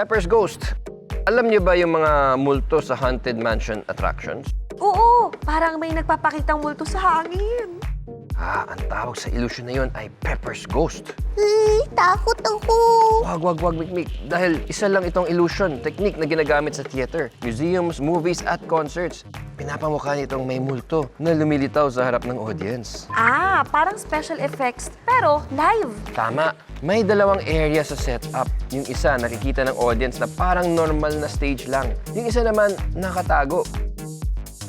Pepper's Ghost. Alam niyo ba yung mga multo sa Haunted Mansion attractions? Oo, parang may nagpapakitang multo sa hangin. Ang tawag sa illusion na yun ay Pepper's Ghost. Takot ako. Wag, Mikmik. Dahil isa lang itong illusion technique na ginagamit sa theater, museums, movies, at concerts. Pinapamukha nitong may multo na lumilitaw sa harap ng audience. Parang special effects, pero live. Tama. May dalawang area sa setup. Yung isa, nakikita ng audience na parang normal na stage lang. Yung isa naman, nakatago.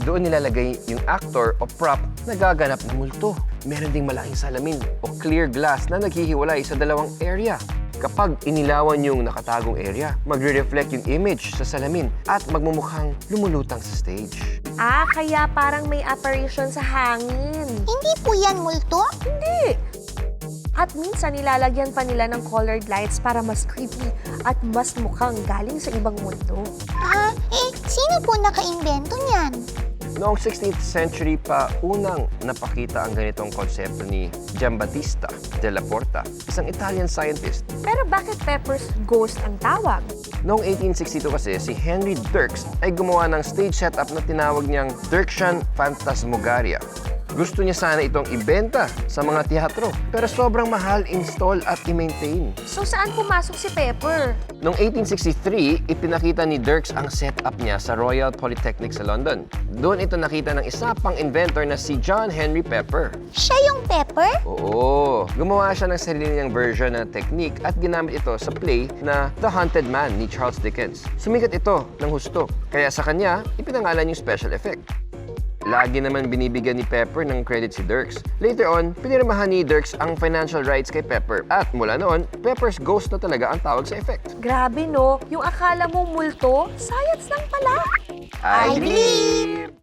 Doon nilalagay yung actor o prop na gaganap ng multo. Meron ding malaking salamin o clear glass na naghihiwalay sa dalawang area. Kapag inilawan yung nakatagong area, magre-reflect yung image sa salamin at magmumukhang lumulutang sa stage. Kaya parang may apparition sa hangin. Hindi po yan multo? Hindi. At minsan nilalagyan pa nila ng colored lights para mas creepy at mas mukhang galing sa ibang mundo. Sino po naka-invento niyan? Noong 16th century pa, unang napakita ang ganitong konsepto ni Giambattista della Porta, isang Italian scientist. Pero bakit Pepper's Ghost ang tawag? Noong 1862 kasi, si Henry Dirks ay gumawa ng stage setup na tinawag niyang Dirksian Phantasmagoria. Gusto niya sana itong ibenta sa mga teatro, pero sobrang mahal install at i-maintain. So saan pumasok si Pepper? Noong 1863, ipinakita ni Dirks ang setup niya sa Royal Polytechnic sa London. Doon ito nakita ng isa pang inventor na si John Henry Pepper. Siya yung Pepper? Oo, gumawa siya ng sarili niyang version ng technique at ginamit ito sa play na The Haunted Man ni Charles Dickens. Sumikat ito ng husto, kaya sa kanya, ipinangalan yung special effect. Lagi naman binibigyan ni Pepper ng credit si Dirks. Later on, pinirmahan ni Dirks ang financial rights kay Pepper. At mula noon, Pepper's Ghost na talaga ang tawag sa effect. Grabe no, yung akala mo multo, science lang pala. I believe!